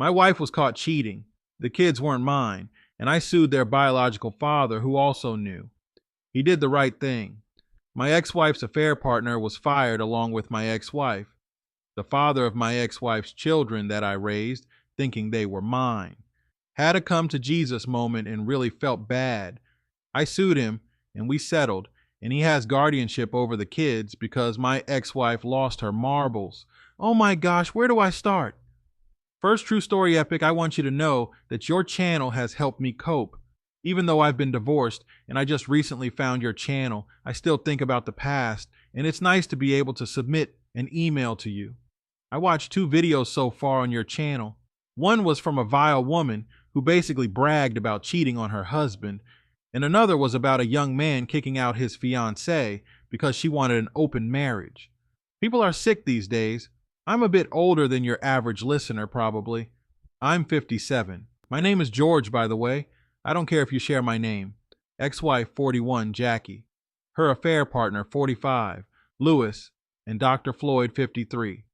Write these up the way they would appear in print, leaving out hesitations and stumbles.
My wife was caught cheating. The kids weren't mine, and I sued their biological father, who also knew. He did the right thing. My ex-wife's affair partner was fired along with my ex-wife, the father of my ex-wife's children that I raised, thinking they were mine. Had a come to Jesus moment and really felt bad. I sued him and we settled, and he has guardianship over the kids because my ex-wife lost her marbles. Oh my gosh, where do I start? First true story epic, I want you to know that your channel has helped me cope. Even though I've been divorced and I just recently found your channel, I still think about the past, and it's nice to be able to submit an email to you. I watched 2 videos so far on your channel. One was from a vile woman who basically bragged about cheating on her husband, and another was about a young man kicking out his fiancée because she wanted an open marriage. People are sick these days. I'm a bit older than your average listener, probably. I'm 57. My name is George, by the way. I don't care if you share my name. Ex-wife 41, Jackie. Her affair partner 45, Lewis, and Dr. Floyd 53.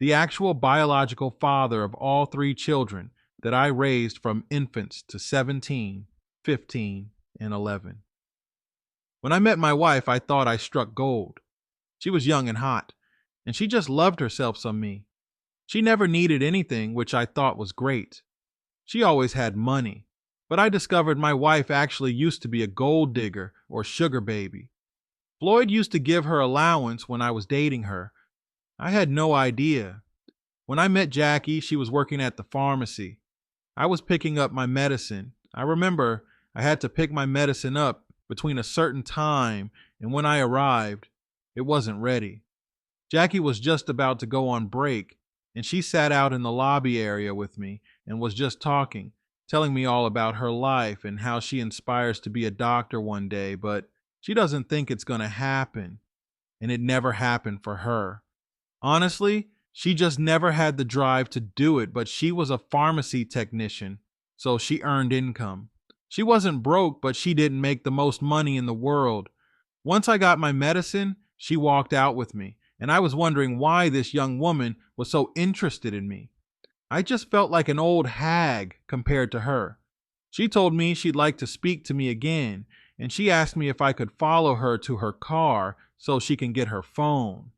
The actual biological father of all 3 children that I raised from infants to 17, 15, and 11. When I met my wife, I thought I struck gold. She was young and hot, and she just loved herself some me. She never needed anything, which I thought was great. She always had money, but I discovered my wife actually used to be a gold digger or sugar baby. Floyd used to give her allowance when I was dating her. I had no idea. When I met Jackie, she was working at the pharmacy. I was picking up my medicine. I remember I had to pick my medicine up between a certain time, and when I arrived, it wasn't ready. Jackie was just about to go on break, and she sat out in the lobby area with me and was just talking, telling me all about her life and how she aspires to be a doctor one day, but she doesn't think it's going to happen, and it never happened for her. Honestly, she just never had the drive to do it, but she was a pharmacy technician, so she earned income. She wasn't broke, but she didn't make the most money in the world. Once I got my medicine, she walked out with me, and I was wondering why this young woman was so interested in me. I just felt like an old hag compared to her. She told me she'd like to speak to me again, and she asked me if I could follow her to her car so she can get her phone.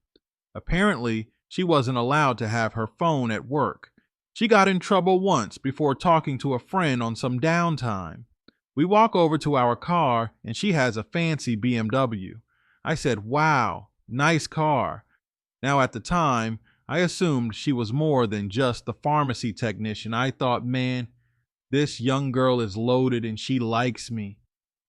Apparently, she wasn't allowed to have her phone at work. She got in trouble once before talking to a friend on some downtime. We walk over to our car, and she has a fancy BMW. I said, "Wow, nice car." Now, at the time, I assumed she was more than just the pharmacy technician. I thought, man, this young girl is loaded and she likes me.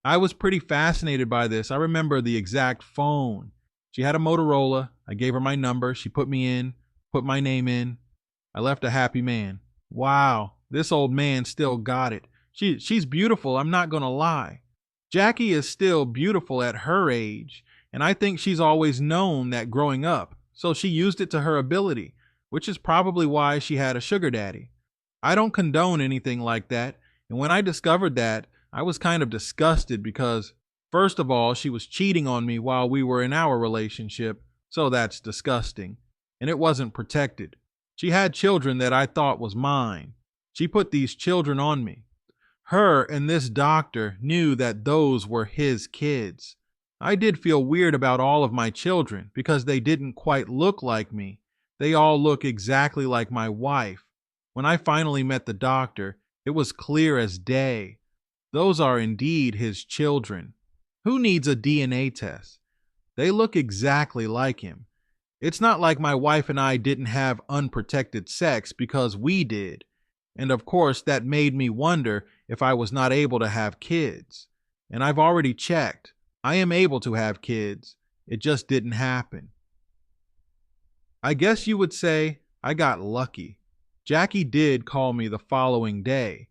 I was pretty fascinated by this. I remember the exact phone. She had a Motorola. I gave her my number. She put me in, put my name in. I left a happy man. Wow, this old man still got it. She's beautiful, I'm not gonna lie. Jackie is still beautiful at her age, and I think she's always known that growing up, so she used it to her ability, which is probably why she had a sugar daddy. I don't condone anything like that, and when I discovered that, I was kind of disgusted because, first of all, she was cheating on me while we were in our relationship, so that's disgusting, and it wasn't protected. She had children that I thought was mine. She put these children on me. Her and this doctor knew that those were his kids. I did feel weird about all of my children because they didn't quite look like me. They all look exactly like my wife. When I finally met the doctor, it was clear as day. Those are indeed his children. Who needs a DNA test? They look exactly like him. It's not like my wife and I didn't have unprotected sex because we did. And of course, that made me wonder if I was not able to have kids. And I've already checked. I am able to have kids. It just didn't happen. I guess you would say I got lucky. Jackie did call me the following day,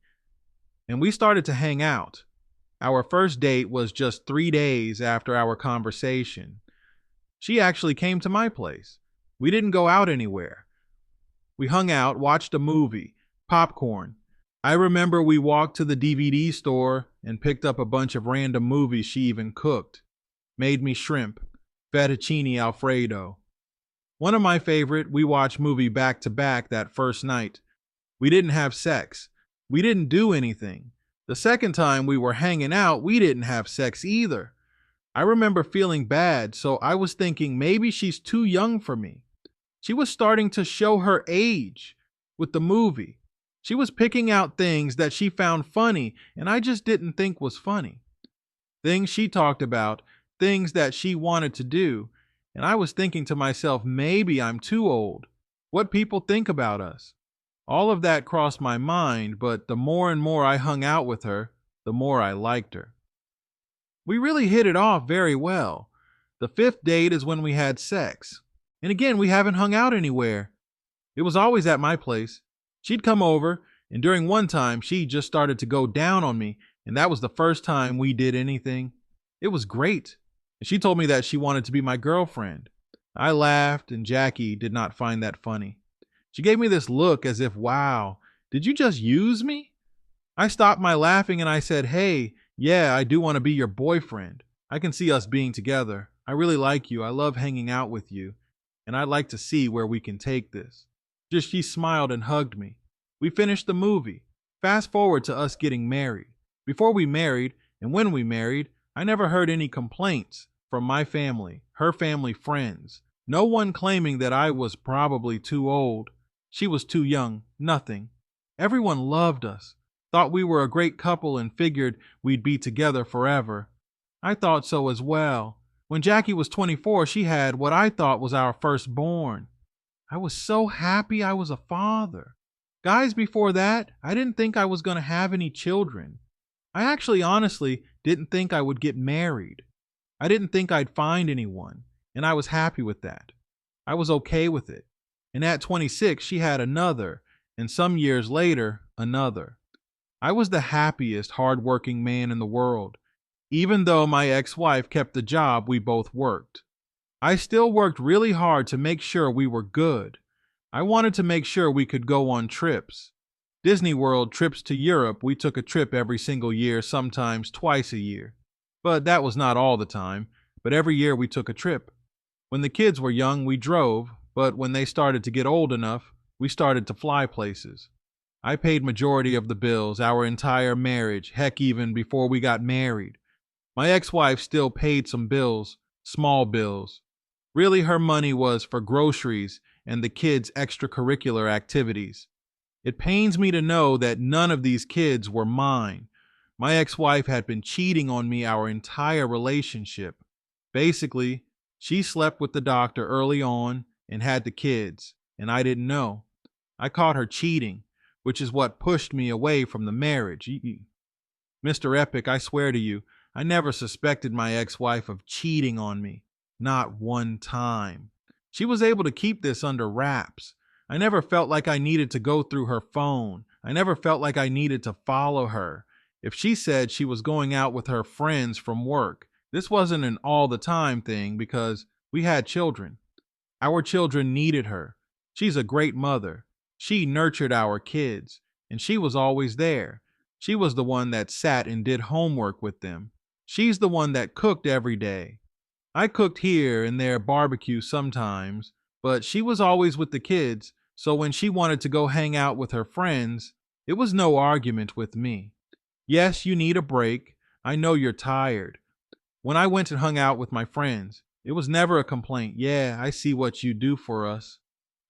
and we started to hang out. Our first date was just 3 days after our conversation. She actually came to my place. We didn't go out anywhere. We hung out, watched a movie, popcorn. I remember we walked to the DVD store and picked up a bunch of random movies she even cooked. Made me shrimp, fettuccine alfredo. One of my favorite, we watched movie back to back that first night. We didn't have sex. We didn't do anything. The second time we were hanging out, we didn't have sex either. I remember feeling bad, so I was thinking maybe she's too young for me. She was starting to show her age with the movie. She was picking out things that she found funny, and I just didn't think was funny. Things she talked about, things that she wanted to do, and I was thinking to myself, maybe I'm too old. What people think about us. All of that crossed my mind, but the more and more I hung out with her, the more I liked her. We really hit it off very well. The fifth date is when we had sex. And again, we haven't hung out anywhere. It was always at my place. She'd come over, and during one time, she just started to go down on me, and that was the first time we did anything. It was great. And she told me that she wanted to be my girlfriend. I laughed, and Jackie did not find that funny. She gave me this look as if, wow, did you just use me? I stopped my laughing and I said, hey, yeah, I do want to be your boyfriend. I can see us being together. I really like you. I love hanging out with you. And I'd like to see where we can take this. Just she smiled and hugged me. We finished the movie. Fast forward to us getting married. Before we married, and when we married, I never heard any complaints from my family, her family friends. No one claiming that I was probably too old. She was too young. Nothing. Everyone loved us. Thought we were a great couple and figured we'd be together forever. I thought so as well. When Jackie was 24, she had what I thought was our firstborn. I was so happy I was a father. Guys, before that, I didn't think I was going to have any children. I actually honestly didn't think I would get married. I didn't think I'd find anyone, and I was happy with that. I was okay with it. And at 26, she had another, and some years later, another. I was the happiest, hardworking man in the world. Even though my ex-wife kept the job we both worked. I still worked really hard to make sure we were good. I wanted to make sure we could go on trips. Disney World trips to Europe, we took a trip every single year, sometimes twice a year. But that was not all the time, but every year we took a trip. When the kids were young, we drove, but when they started to get old enough, we started to fly places. I paid majority of the bills, our entire marriage, heck, even before we got married. My ex-wife still paid some bills, small bills. Really, her money was for groceries and the kids' extracurricular activities. It pains me to know that none of these kids were mine. My ex-wife had been cheating on me our entire relationship. Basically, she slept with the doctor early on and had the kids, and I didn't know. I caught her cheating, which is what pushed me away from the marriage. Mr. Epic, I swear to you, I never suspected my ex-wife of cheating on me. Not one time. She was able to keep this under wraps. I never felt like I needed to go through her phone. I never felt like I needed to follow her. If she said she was going out with her friends from work, this wasn't an all the time thing because we had children. Our children needed her. She's a great mother. She nurtured our kids, and she was always there. She was the one that sat and did homework with them. She's the one that cooked every day. I cooked here and there barbecue sometimes, but she was always with the kids, so when she wanted to go hang out with her friends, it was no argument with me. Yes, you need a break. I know you're tired. When I went and hung out with my friends, it was never a complaint. Yeah, I see what you do for us.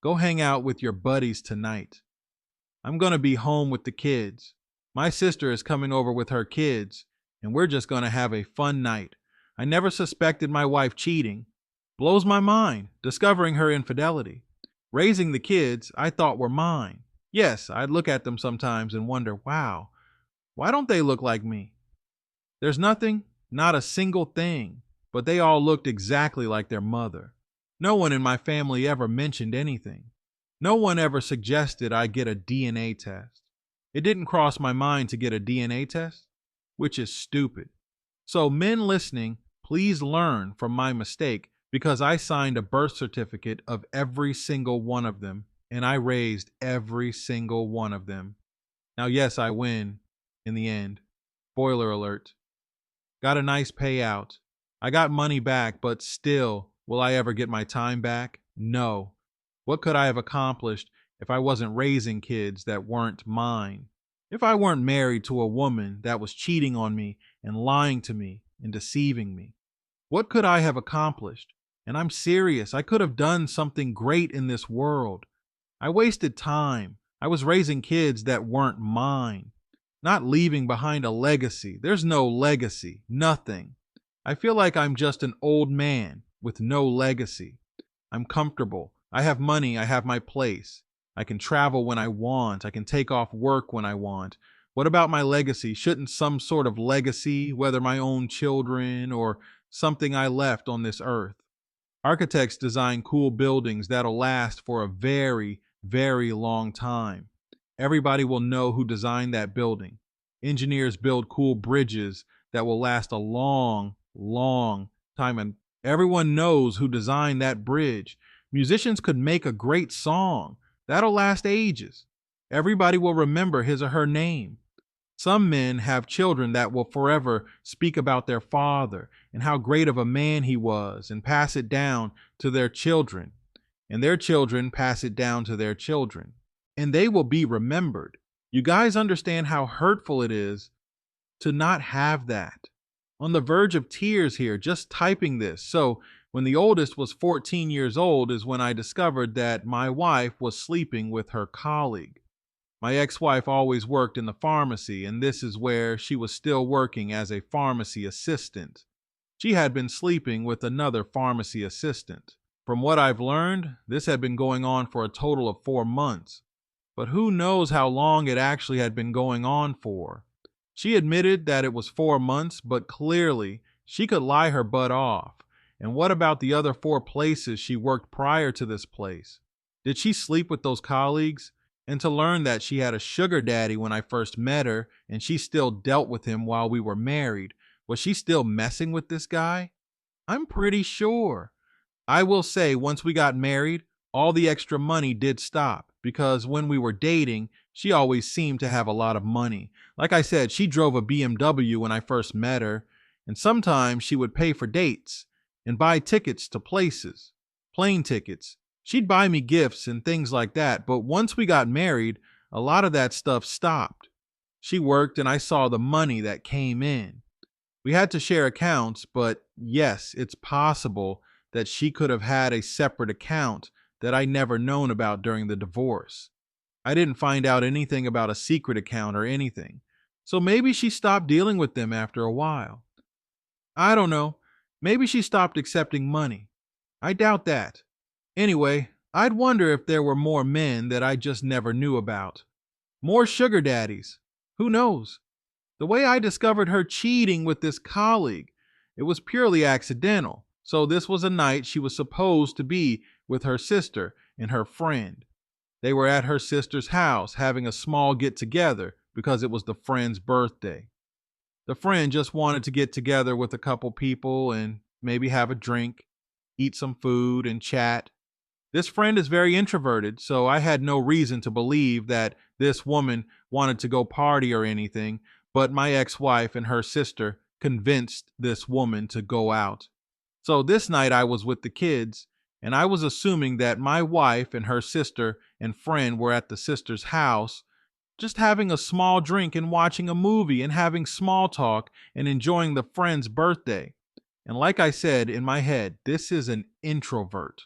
Go hang out with your buddies tonight. I'm going to be home with the kids. My sister is coming over with her kids, and we're just going to have a fun night. I never suspected my wife cheating. Blows my mind, discovering her infidelity. Raising the kids I thought were mine. Yes, I'd look at them sometimes and wonder, wow, why don't they look like me? There's nothing, not a single thing, but they all looked exactly like their mother. No one in my family ever mentioned anything. No one ever suggested I get a DNA test. It didn't cross my mind to get a DNA test, which is stupid. So men listening, please learn from my mistake because I signed a birth certificate of every single one of them, and I raised every single one of them. Now, yes, I win in the end. Spoiler alert. Got a nice payout. I got money back, but still, will I ever get my time back? No. What could I have accomplished if I wasn't raising kids that weren't mine, if I weren't married to a woman that was cheating on me and lying to me and deceiving me. What could I have accomplished? And I'm serious. I could have done something great in this world. I wasted time. I was raising kids that weren't mine, not leaving behind a legacy. There's no legacy, nothing. I feel like I'm just an old man with no legacy. I'm comfortable. I have money. I have my place. I can travel when I want. I can take off work when I want. What about my legacy? Shouldn't some sort of legacy, whether my own children or something I left on this earth? Architects design cool buildings that'll last for a very, very long time. Everybody will know who designed that building. Engineers build cool bridges that will last a long, long time, and everyone knows who designed that bridge. Musicians could make a great song that'll last ages. Everybody will remember his or her name. Some men have children that will forever speak about their father and how great of a man he was and pass it down to their children, and their children pass it down to their children, and they will be remembered. You guys understand how hurtful it is to not have that. On the verge of tears here, just typing this. So when the oldest was 14 years old is when I discovered that my wife was sleeping with her colleague. My ex-wife always worked in the pharmacy, and this is where she was still working as a pharmacy assistant. She had been sleeping with another pharmacy assistant. From what I've learned, this had been going on for a total of 4 months. But who knows how long it actually had been going on for. She admitted that it was 4 months, but clearly she could lie her butt off. And what about the other 4 places she worked prior to this place? Did she sleep with those colleagues? And to learn that she had a sugar daddy when I first met her, and she still dealt with him while we were married. Was she still messing with this guy? I'm pretty sure. I will say, once we got married, all the extra money did stop, because when we were dating, she always seemed to have a lot of money. Like I said, she drove a BMW when I first met her, and sometimes she would pay for dates and buy tickets to places, plane tickets. She'd buy me gifts and things like that, but once we got married, a lot of that stuff stopped. She worked and I saw the money that came in. We had to share accounts, but yes, it's possible that she could have had a separate account that I never known about during the divorce. I didn't find out anything about a secret account or anything, so maybe she stopped dealing with them after a while. I don't know. Maybe she stopped accepting money. I doubt that. Anyway, I'd wonder if there were more men that I just never knew about. More sugar daddies. Who knows? The way I discovered her cheating with this colleague, it was purely accidental. So this was a night she was supposed to be with her sister and her friend. They were at her sister's house having a small get-together because it was the friend's birthday. The friend just wanted to get together with a couple people and maybe have a drink, eat some food, and chat. This friend is very introverted, so I had no reason to believe that this woman wanted to go party or anything, but my ex-wife and her sister convinced this woman to go out. So this night I was with the kids, and I was assuming that my wife and her sister and friend were at the sister's house, just having a small drink and watching a movie and having small talk and enjoying the friend's birthday. And like I said in my head, this is an introvert.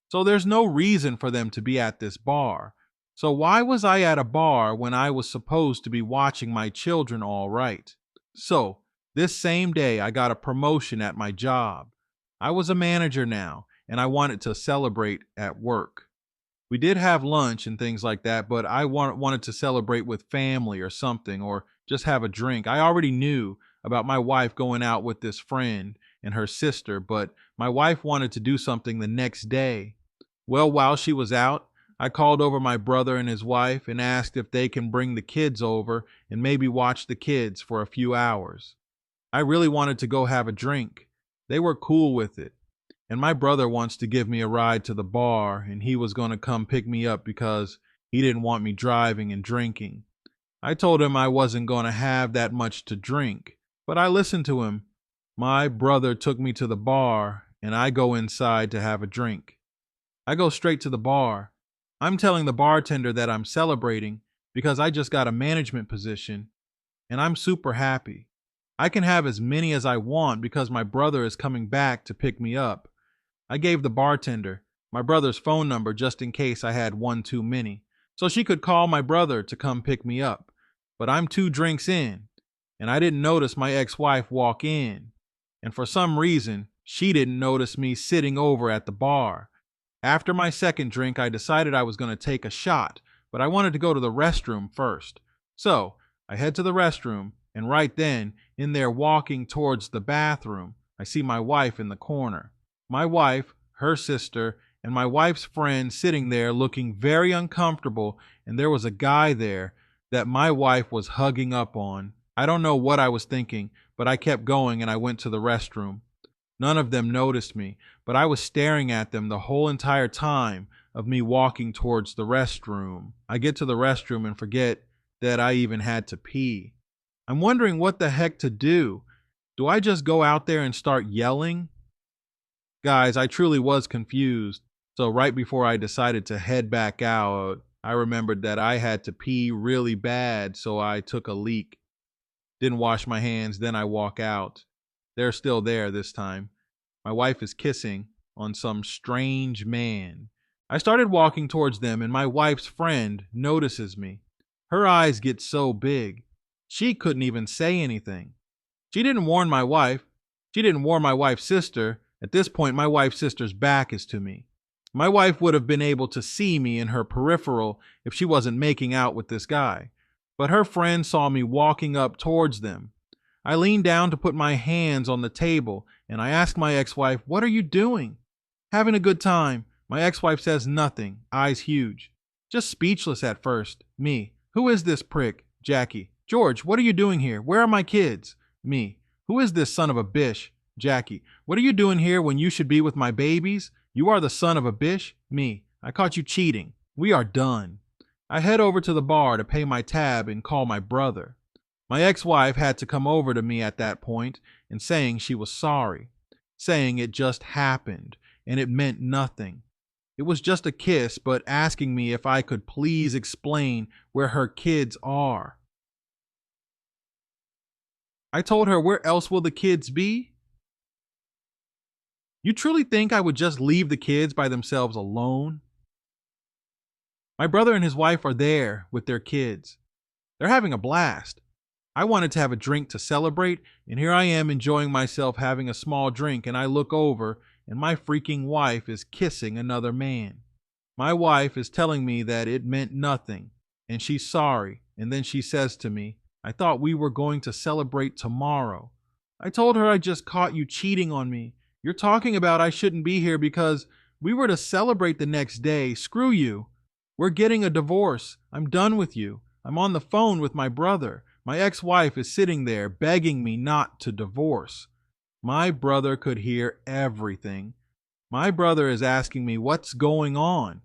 So there's no reason for them to be at this bar. So why was I at a bar when I was supposed to be watching my children all right? So this same day, I got a promotion at my job. I was a manager now, and I wanted to celebrate at work. We did have lunch and things like that, but I wanted to celebrate with family or something, or just have a drink. I already knew about my wife going out with this friend and her sister, but my wife wanted to do something the next day. Well, while she was out, I called over my brother and his wife and asked if they can bring the kids over and maybe watch the kids for a few hours. I really wanted to go have a drink. They were cool with it. And my brother wants to give me a ride to the bar, and he was going to come pick me up because he didn't want me driving and drinking. I told him I wasn't going to have that much to drink, but I listened to him. My brother took me to the bar, and I go inside to have a drink. I go straight to the bar. I'm telling the bartender that I'm celebrating because I just got a management position and I'm super happy. I can have as many as I want because my brother is coming back to pick me up. I gave the bartender my brother's phone number just in case I had one too many, so she could call my brother to come pick me up. But I'm 2 drinks in, and I didn't notice my ex wife walk in. And for some reason, she didn't notice me sitting over at the bar. After my second drink, I decided I was going to take a shot, but I wanted to go to the restroom first. So I head to the restroom, and right then, in there walking towards the bathroom, I see my wife in the corner. My wife, her sister, and my wife's friend sitting there looking very uncomfortable, and there was a guy there that my wife was hugging up on. I don't know what I was thinking, but I kept going and I went to the restroom. None of them noticed me, but I was staring at them the whole entire time of me walking towards the restroom. I get to the restroom and forget that I even had to pee. I'm wondering what the heck to do. Do I just go out there and start yelling? Guys, I truly was confused. So right before I decided to head back out, I remembered that I had to pee really bad, so I took a leak. Didn't wash my hands, then I walk out. They're still there this time. My wife is kissing on some strange man. I started walking towards them, and my wife's friend notices me. Her eyes get so big. She couldn't even say anything. She didn't warn my wife. She didn't warn my wife's sister. At this point, my wife's sister's back is to me. My wife would have been able to see me in her peripheral if she wasn't making out with this guy. But her friend saw me walking up towards them. I leaned down to put my hands on the table, and I asked my ex-wife, "What are you doing?" "Having a good time." My ex-wife says nothing, eyes huge. Just speechless at first. Me. "Who is this prick?" Jackie. "George, what are you doing here? Where are my kids?" Me. "Who is this son of a bitch?" Jackie. "What are you doing here when you should be with my babies? You are the son of a bitch." Me. "I caught you cheating. We are done." I head over to the bar to pay my tab and call my brother. My ex-wife had to come over to me at that point and saying she was sorry, saying it just happened and it meant nothing. It was just a kiss, but asking me if I could please explain where her kids are. I told her, where else will the kids be? You truly think I would just leave the kids by themselves alone? My brother and his wife are there with their kids. They're having a blast. I wanted to have a drink to celebrate, and here I am enjoying myself having a small drink, and I look over, and my freaking wife is kissing another man. My wife is telling me that it meant nothing, and she's sorry, and then she says to me, "I thought we were going to celebrate tomorrow." I told her, "I just caught you cheating on me. You're talking about I shouldn't be here because we were to celebrate the next day. Screw you. We're getting a divorce. I'm done with you. I'm on the phone with my brother. My ex-wife is sitting there begging me not to divorce." My brother could hear everything. My brother is asking me what's going on,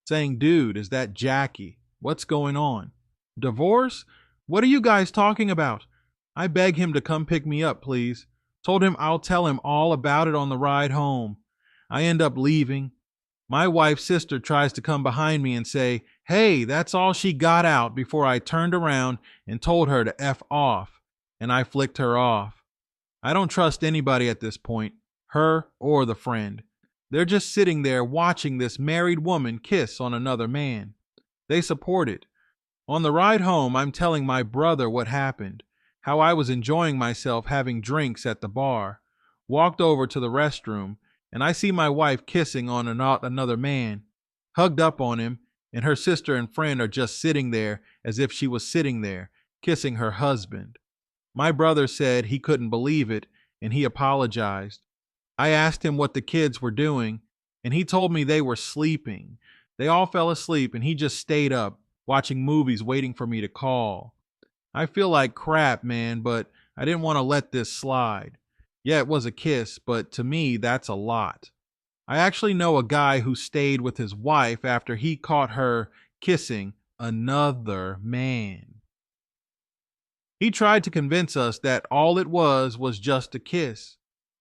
saying, "Dude, is that Jackie? What's going on? Divorce? What are you guys talking about?" I beg him to come pick me up, please. Told him I'll tell him all about it on the ride home. I end up leaving. My wife's sister tries to come behind me and say, "Hey, that's all she got out," before I turned around and told her to F off, and I flicked her off. I don't trust anybody at this point, her or the friend. They're just sitting there watching this married woman kiss on another man. They support it. On the ride home, I'm telling my brother what happened, how I was enjoying myself having drinks at the bar, walked over to the restroom, and I see my wife kissing on another man, hugged up on him, and her sister and friend are just sitting there as if she was sitting there, kissing her husband. My brother said he couldn't believe it, and he apologized. I asked him what the kids were doing, and he told me they were sleeping. They all fell asleep, and he just stayed up, watching movies, waiting for me to call. I feel like crap, man, but I didn't want to let this slide. Yeah, it was a kiss, but to me, that's a lot. I actually know a guy who stayed with his wife after he caught her kissing another man. He tried to convince us that all it was just a kiss.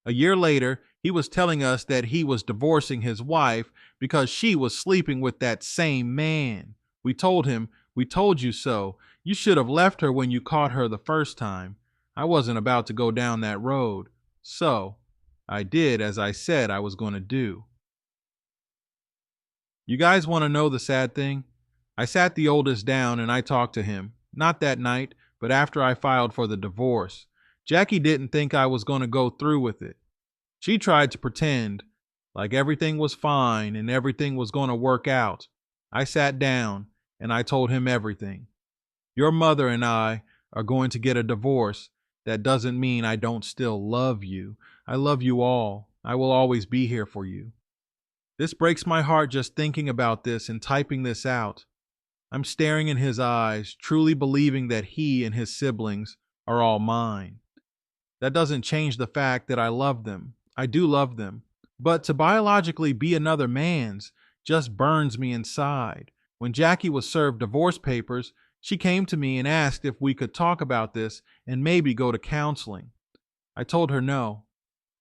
A year later, He was telling us that he was divorcing his wife because she was sleeping with that same man. We told him, "We told you so. You should have left her when you caught her the first time." I wasn't about to go down that road. So I did as I said I was going to do. You guys want to know the sad thing? I sat the oldest down and I talked to him. Not that night, but after I filed for the divorce. Jackie didn't think I was going to go through with it. She tried to pretend like everything was fine and everything was going to work out. I sat down and I told him everything. Your mother and I are going to get a divorce. That doesn't mean I don't still love you. I love you all. I will always be here for you. This breaks my heart just thinking about this and typing this out. I'm staring in his eyes, truly believing that he and his siblings are all mine. That doesn't change the fact that I love them. I do love them. But to biologically be another man's just burns me inside. When Jackie was served divorce papers, she came to me and asked if we could talk about this and maybe go to counseling. I told her no.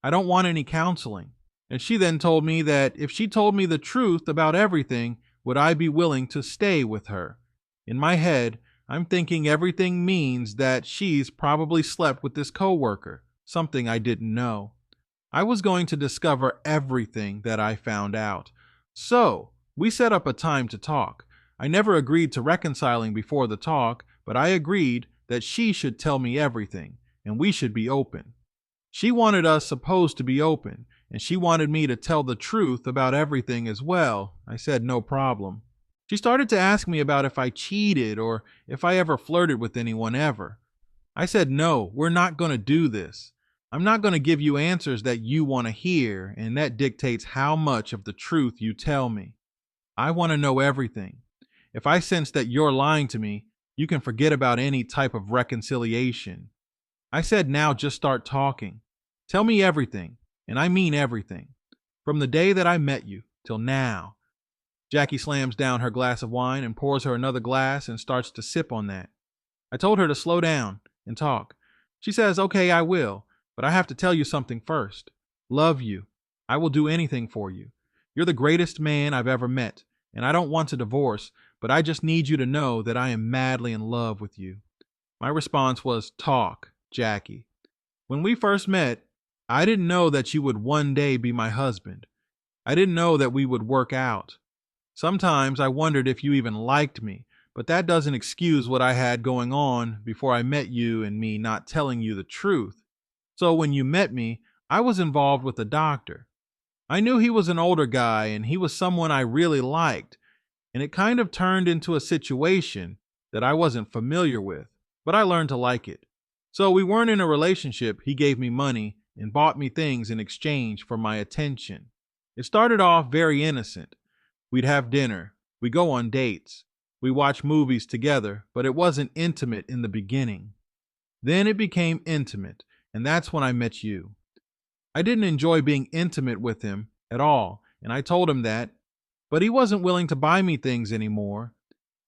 I don't want any counseling. And she then told me that if she told me the truth about everything, would I be willing to stay with her? In my head, I'm thinking everything means that she's probably slept with this coworker, something I didn't know. I was going to discover everything that I found out. So, we set up a time to talk. I never agreed to reconciling before the talk, but I agreed that she should tell me everything, and we should be open. She wanted us supposed to be open, and she wanted me to tell the truth about everything as well. I said no problem. She started to ask me about if I cheated or if I ever flirted with anyone ever. I said no, we're not going to do this. I'm not going to give you answers that you want to hear, and that dictates how much of the truth you tell me. I want to know everything. If I sense that you're lying to me, you can forget about any type of reconciliation. I said now just start talking. Tell me everything, and I mean everything. From the day that I met you till now. Jackie slams down her glass of wine and pours her another glass and starts to sip on that. I told her to slow down and talk. She says, "Okay, I will, but I have to tell you something first. Love you. I will do anything for you. You're the greatest man I've ever met, and I don't want to divorce, but I just need you to know that I am madly in love with you." My response was, "Talk, Jackie. When we first met, I didn't know that you would one day be my husband. I didn't know that we would work out. Sometimes I wondered if you even liked me, but that doesn't excuse what I had going on before I met you and me not telling you the truth. So when you met me, I was involved with a doctor. I knew he was an older guy and he was someone I really liked, and it kind of turned into a situation that I wasn't familiar with, but I learned to like it. So we weren't in a relationship. He gave me money and bought me things in exchange for my attention. It started off very innocent. We'd have dinner. We'd go on dates. We watch movies together, but it wasn't intimate in the beginning. Then it became intimate, and that's when I met you. I didn't enjoy being intimate with him at all, and I told him that, but he wasn't willing to buy me things anymore.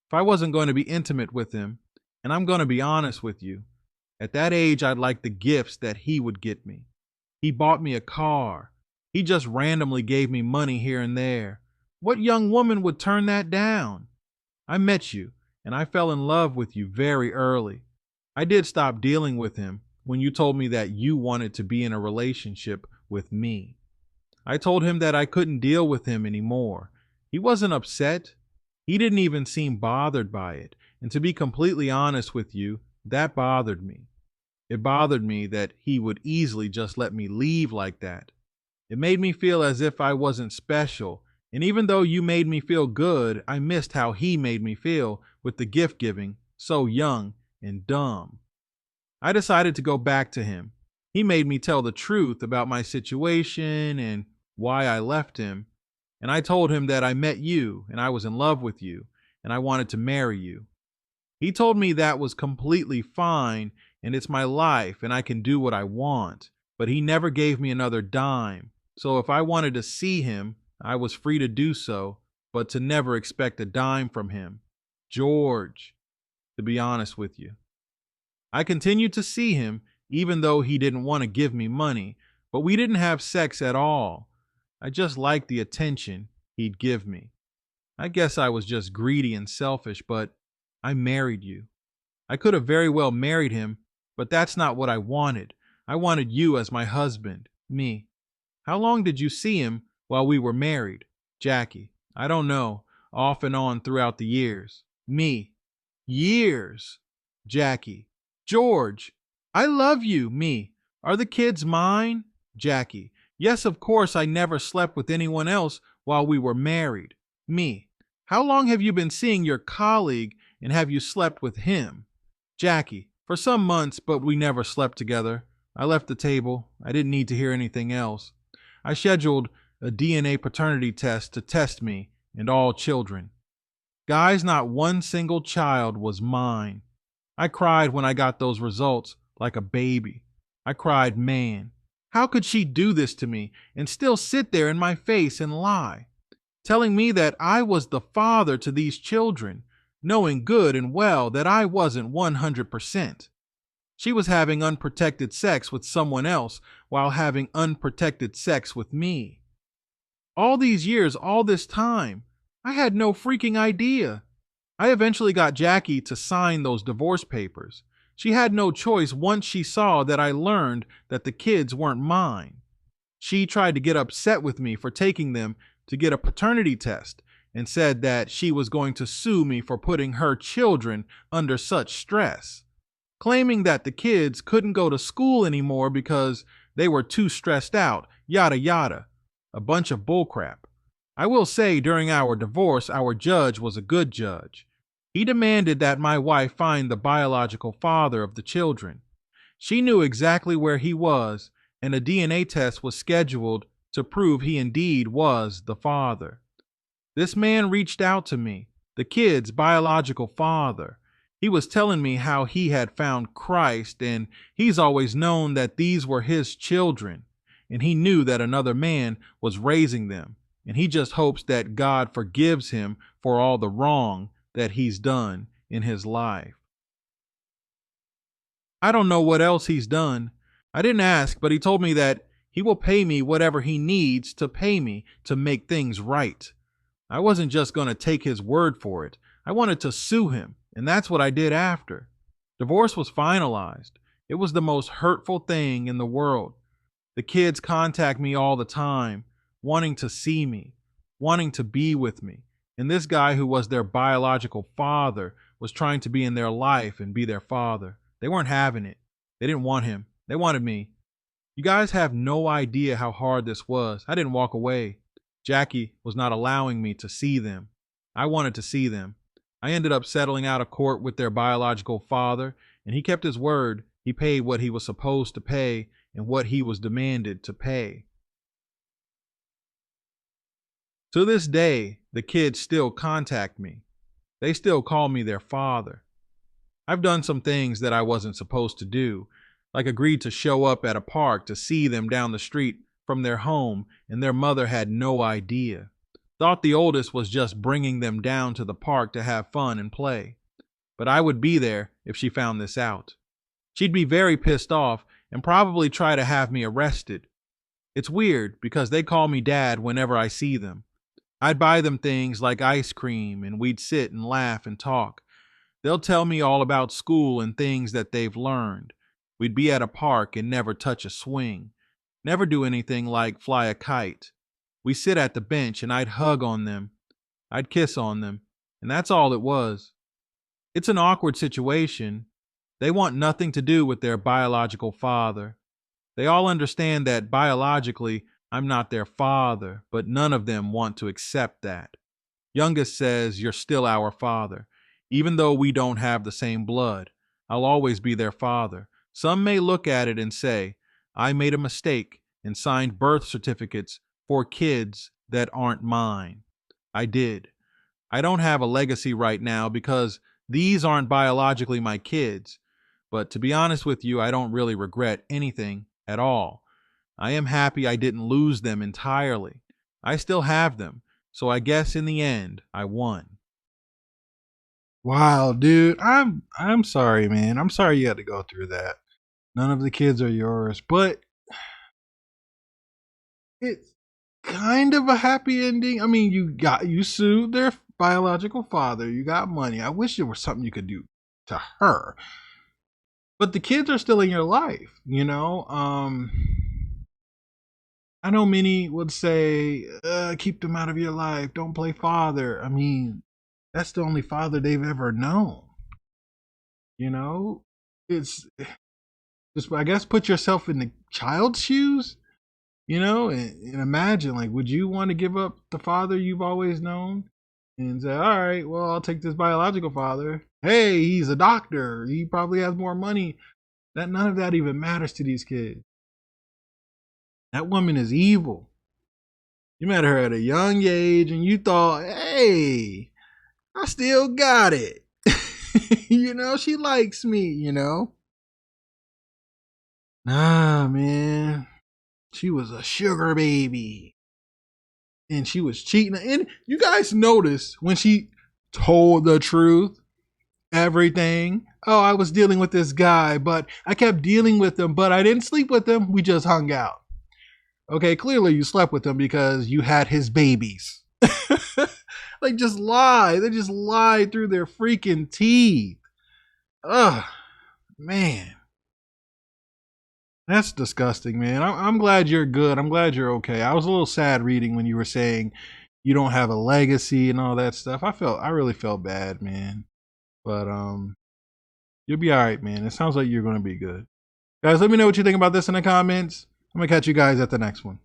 If I wasn't going to be intimate with him, and I'm going to be honest with you, at that age I'd like the gifts that he would get me. He bought me a car. He just randomly gave me money here and there. What young woman would turn that down? I met you, and I fell in love with you very early. I did stop dealing with him when you told me that you wanted to be in a relationship with me. I told him that I couldn't deal with him anymore. He wasn't upset. He didn't even seem bothered by it. And to be completely honest with you, that bothered me. It bothered me that he would easily just let me leave like that. It made me feel as if I wasn't special. And even though you made me feel good, I missed how he made me feel with the gift giving, so young and dumb. I decided to go back to him. He made me tell the truth about my situation and why I left him. And I told him that I met you and I was in love with you and I wanted to marry you. He told me that was completely fine and it's my life and I can do what I want. But he never gave me another dime. So if I wanted to see him, I was free to do so, but to never expect a dime from him. George, to be honest with you. I continued to see him even though he didn't want to give me money, But we didn't have sex at all. I just liked the attention he'd give me. I guess I was just greedy and selfish, but I married you. I could have very well married him, but that's not what I wanted. I wanted you as my husband, me. How long did you see him while we were married? Jackie. I don't know. Off and on throughout the years. Me. Years. Jackie. George. I love you. Me. Are the kids mine? Jackie. Yes, of course, I never slept with anyone else while we were married. Me. How long have you been seeing your colleague and have you slept with him? Jackie. For some months, but we never slept together. I left the table. I didn't need to hear anything else. I scheduled a DNA paternity test to test me and all children. Guys, not one single child was mine. I cried when I got those results like a baby. I cried, man, how could she do this to me and still sit there in my face and lie, telling me that I was the father to these children, knowing good and well that I wasn't 100%. She was having unprotected sex with someone else while having unprotected sex with me. All these years, all this time, I had no freaking idea. I eventually got Jackie to sign those divorce papers. She had no choice once she saw that I learned that the kids weren't mine. She tried to get upset with me for taking them to get a paternity test and said that she was going to sue me for putting her children under such stress, claiming that the kids couldn't go to school anymore because they were too stressed out, yada yada. A bunch of bullcrap. I will say during our divorce, our judge was a good judge. He demanded that my wife find the biological father of the children. She knew exactly where he was, and a DNA test was scheduled to prove he indeed was the father. This man reached out to me, the kid's biological father. He was telling me how he had found Christ, and he's always known that these were his children, and he knew that another man was raising them, and he just hopes that God forgives him for all the wrong that he's done in his life. I don't know what else he's done. I didn't ask, but he told me that he will pay me whatever he needs to pay me to make things right. I wasn't just going to take his word for it. I wanted to sue him, and that's what I did after. Divorce was finalized. It was the most hurtful thing in the world. The kids contact me all the time, wanting to see me, wanting to be with me. And this guy who was their biological father was trying to be in their life and be their father. They weren't having it. They didn't want him. They wanted me. You guys have no idea how hard this was. I didn't walk away. Jackie was not allowing me to see them. I wanted to see them. I ended up settling out of court with their biological father, and he kept his word. He paid what he was supposed to pay and what he was demanded to pay. To this day, the kids still contact me. They still call me their father. I've done some things that I wasn't supposed to do, like agreed to show up at a park to see them down the street from their home, and their mother had no idea. Thought the oldest was just bringing them down to the park to have fun and play. But I would be there if she found this out. She'd be very pissed off and probably try to have me arrested. It's weird because they call me dad whenever I see them. I'd buy them things like ice cream and we'd sit and laugh and talk. They'll tell me all about school and things that they've learned. We'd be at a park and never touch a swing. Never do anything like fly a kite. We sit at the bench and I'd hug on them. I'd kiss on them. And that's all it was. It's an awkward situation. They want nothing to do with their biological father. They all understand that biologically I'm not their father, but none of them want to accept that. Youngest says, "You're still our father. Even though we don't have the same blood, I'll always be their father." Some may look at it and say, I made a mistake and signed birth certificates for kids that aren't mine. I did. I don't have a legacy right now because these aren't biologically my kids. But to be honest with you, I don't really regret anything at all. I am happy I didn't lose them entirely. I still have them, so I guess in the end, I won. Wow, dude, I'm sorry, man. I'm sorry you had to go through that. None of the kids are yours, but It's kind of a happy ending. I mean, you sued their biological father. You got money. I wish there was something you could do to her, but the kids are still in your life. I know many would say, keep them out of your life. Don't play father. I mean, that's the only father they've ever known. You know, it's just, I guess, put yourself in the child's shoes, and imagine, like, would you want to give up the father you've always known and say, all right, well, I'll take this biological father. Hey, he's a doctor. He probably has more money. That none of that even matters to these kids. That woman is evil. You met her at a young age and you thought, hey, I still got it. She likes me. Nah, man. She was a sugar baby. And she was cheating. And you guys noticed when she told the truth, everything. Oh, I was dealing with this guy, but I kept dealing with him, but I didn't sleep with him. We just hung out. Okay, clearly you slept with him because you had his babies. Like, just lie. They just lie through their freaking teeth. Ugh, man. That's disgusting, man. I'm glad you're good. I'm glad you're okay. I was a little sad reading when you were saying you don't have a legacy and all that stuff. I really felt bad, man. But you'll be all right, man. It sounds like you're going to be good. Guys, let me know what you think about this in the comments. I'm going to catch you guys at the next one.